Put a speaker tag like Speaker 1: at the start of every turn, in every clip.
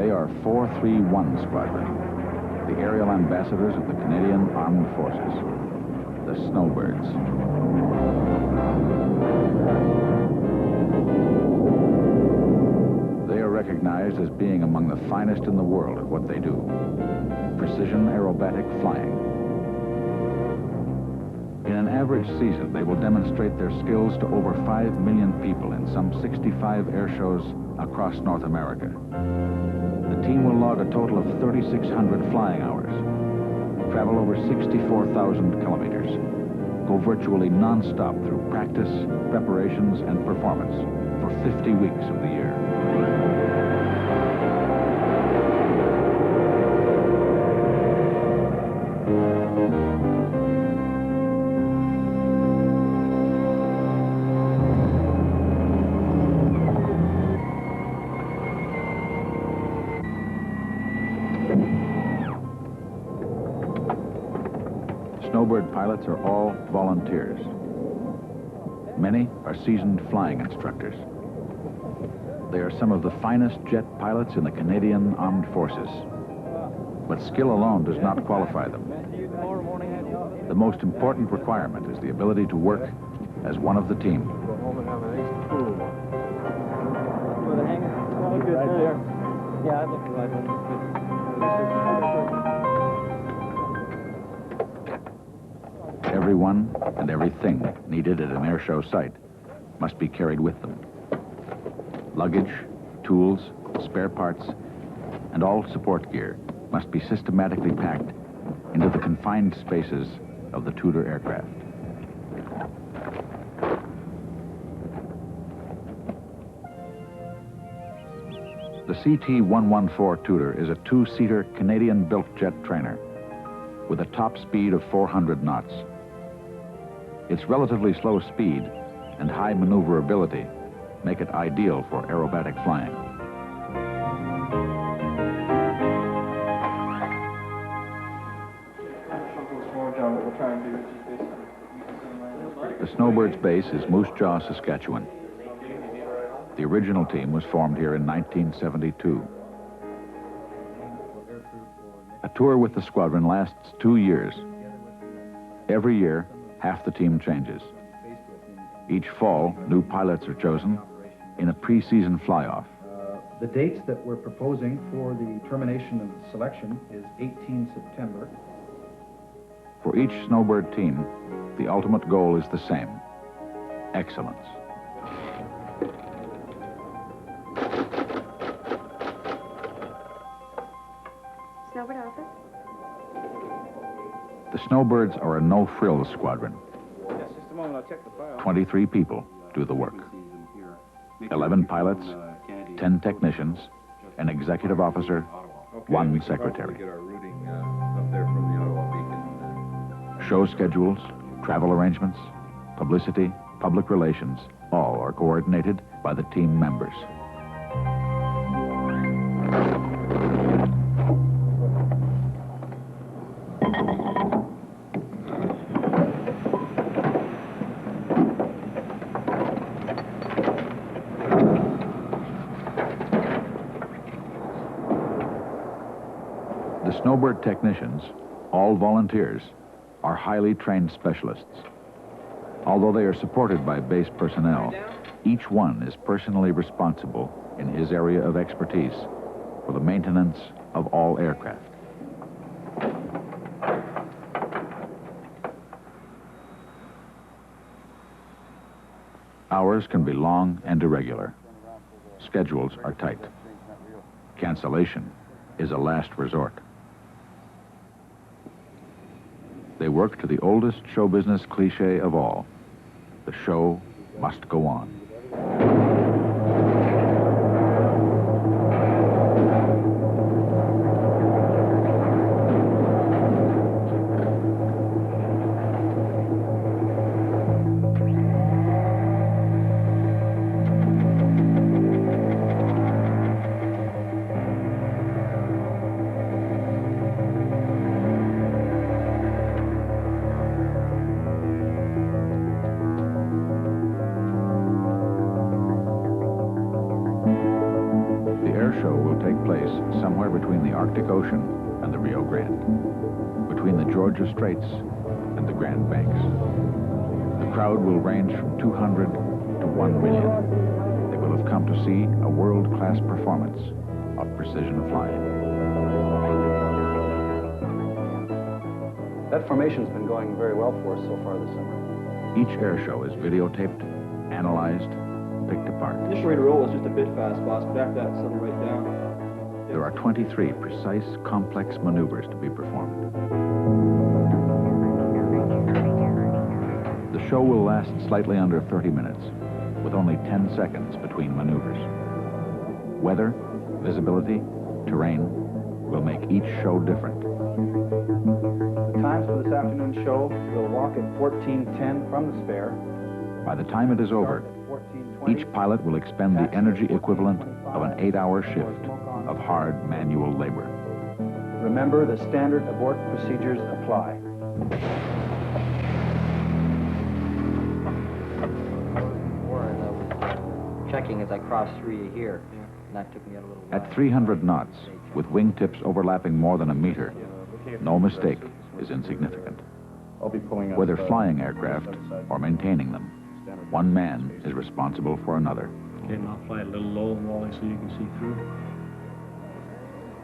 Speaker 1: They are 431 Squadron, the aerial ambassadors of the Canadian Armed Forces, the Snowbirds. They are recognized as being among the finest in the world at what they do: precision aerobatic flying. In an average season, they will demonstrate their skills to over 5 million people in some 65 air shows across North America. The team will log a total of 3,600 flying hours, travel over 64,000 kilometers, go virtually non-stop through practice, preparations, and performance for 50 weeks of the year. Snowbird pilots are all volunteers. Many are seasoned flying instructors. They are some of the finest jet pilots in the Canadian Armed Forces. But skill alone does not qualify them. The most important requirement is the ability to work as one of the team.
Speaker 2: Go home and have a nice pool. With a hanger? Right there. Yeah, I think right one.
Speaker 1: Everyone and everything needed at an air show site must be carried with them. Luggage, tools, spare parts, and all support gear must be systematically packed into the confined spaces of the Tudor aircraft. The CT-114 Tudor is a two-seater Canadian-built jet trainer with a top speed of 400 knots. Its relatively slow speed and high maneuverability make it ideal for aerobatic flying. The Snowbirds base is Moose Jaw, Saskatchewan. The original team was formed here in 1972. A tour with the squadron lasts 2 years. Every year, half the team changes. Each fall, new pilots are chosen in a pre-season fly-off.
Speaker 3: The dates that we're proposing for the termination of the selection is 18 September.
Speaker 1: For each Snowbird team, the ultimate goal is the same: excellence.
Speaker 4: Snowbird office?
Speaker 1: The Snowbirds are a no-frills squadron.
Speaker 2: Yes, just a moment, I'll check the file.
Speaker 1: 23 people do the work. 11 pilots, 10 technicians, an executive officer, one secretary. Show schedules, travel arrangements, publicity, public relations, all are coordinated by the team members. The Snowbird technicians, all volunteers, are highly trained specialists. Although they are supported by base personnel, each one is personally responsible in his area of expertise for the maintenance of all aircraft. Hours can be long and irregular. Schedules are tight. Cancellation is a last resort. They work to the oldest show business cliche of all: the show must go on. place somewhere between the Arctic Ocean and the Rio Grande, between the Georgia Straits and the Grand Banks. The crowd will range from 200 to 1 million. They will have come to see a world-class performance of precision flying.
Speaker 3: That formation's been going very well for us so far this summer.
Speaker 1: Each air show is videotaped, analyzed, picked apart.
Speaker 2: Initial rate of roll was just a bit fast, boss, but after that, settled right down.
Speaker 1: There are 23 precise, complex maneuvers to be performed. The show will last slightly under 30 minutes, with only 10 seconds between maneuvers. Weather, visibility, terrain will make each show different.
Speaker 3: The times for this afternoon's show, we'll walk at 14:10 from the spare.
Speaker 1: By the time it is over, each pilot will expend the energy equivalent of an 8-hour shift of hard manual labor.
Speaker 3: Remember, the standard abort procedures apply.
Speaker 5: Checking as I crossed through you here, and that took me out a little while.
Speaker 1: At 300 knots, with wingtips overlapping more than a meter, no mistake is insignificant.
Speaker 3: I'll be pulling up,
Speaker 1: Whether flying aircraft or maintaining them, one man is responsible for another.
Speaker 6: Okay, now fly a little low, Wally, so you can see through.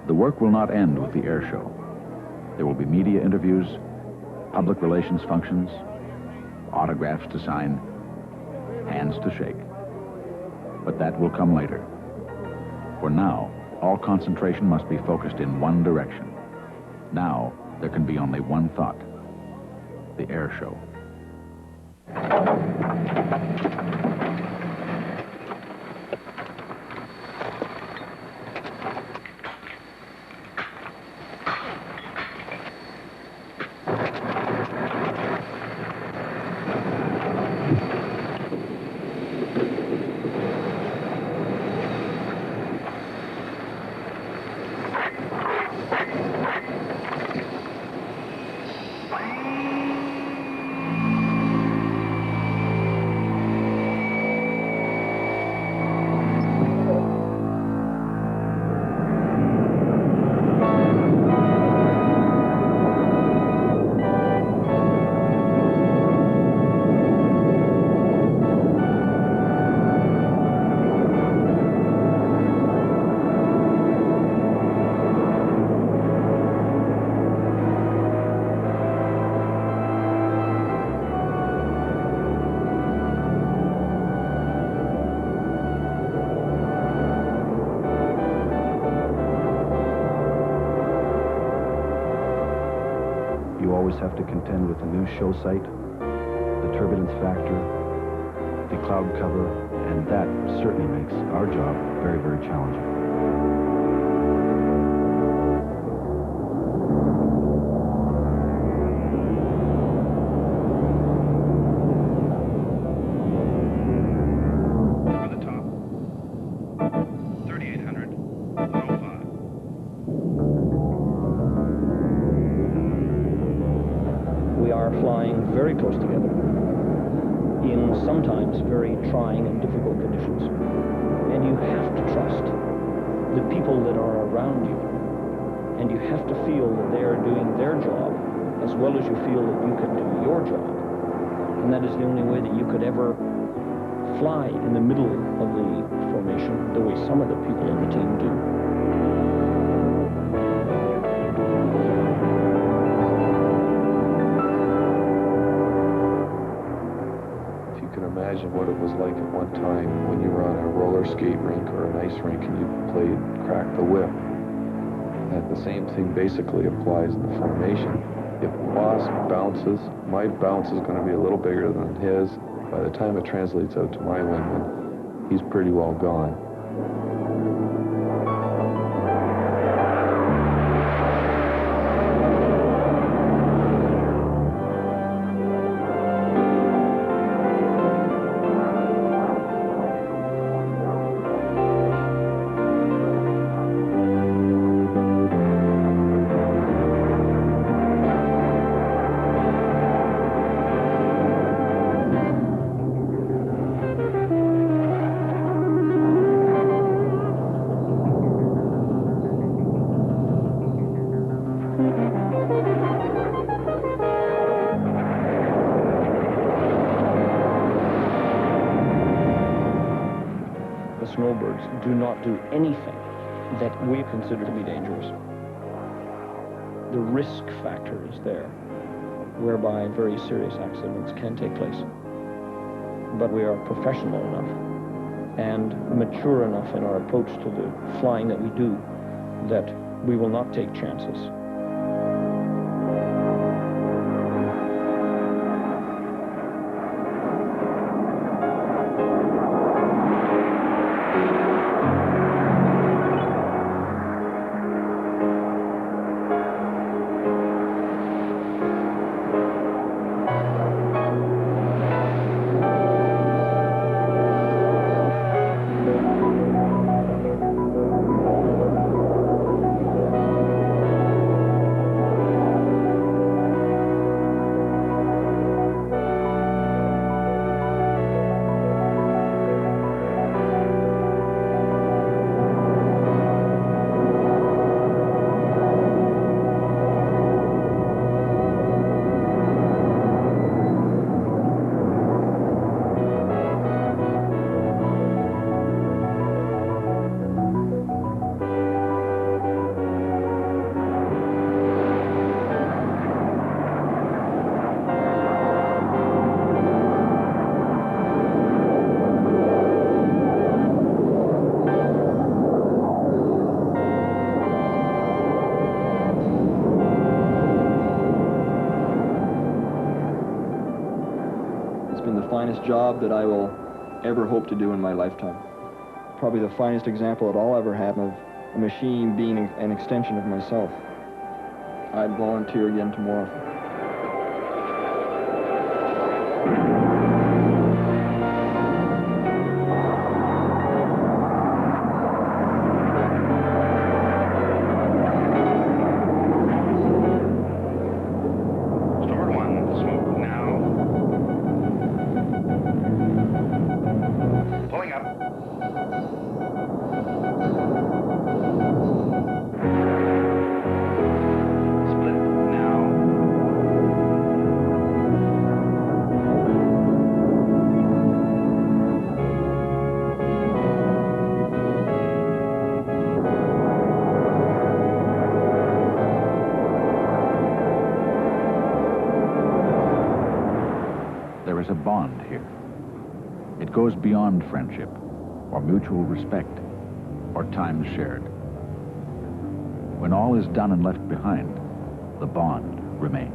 Speaker 1: The work will not end with the air show. There will be media interviews, public relations functions, autographs to sign, hands to shake. But that will come later. For now, all concentration must be focused in one direction. Now, there can be only one thought: the air show.
Speaker 3: You always have to contend with the new show site, the turbulence factor, the cloud cover, and that certainly makes our job very, very challenging.
Speaker 7: Over the top. 3800. 105.
Speaker 8: We are flying very close together in sometimes very trying and difficult conditions. And you have to trust the people that are around you. And you have to feel that they are doing their job as well as you feel that you can do your job. And that is the only way that you could ever fly in the middle of the formation the way some of the people in the team do.
Speaker 9: Imagine what it was like at one time when you were on a roller skate rink or an ice rink and you played crack the whip. That the same thing basically applies in the formation. If the boss bounces, my bounce is going to be a little bigger than his. By the time it translates out to my wingman, he's pretty well gone.
Speaker 8: Snowbirds do not do anything that we consider to be dangerous. The risk factor is there, whereby very serious accidents can take place. But we are professional enough and mature enough in our approach to the flying that we do that we will not take chances.
Speaker 10: Finest job that I will ever hope to do in my lifetime. Probably the finest example that I'll ever have of a machine being an extension of myself. I'd volunteer again tomorrow.
Speaker 1: There is a bond here. It goes beyond friendship, or mutual respect, or time shared. When all is done and left behind, the bond remains.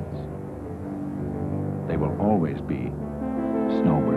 Speaker 1: They will always be Snowbirds.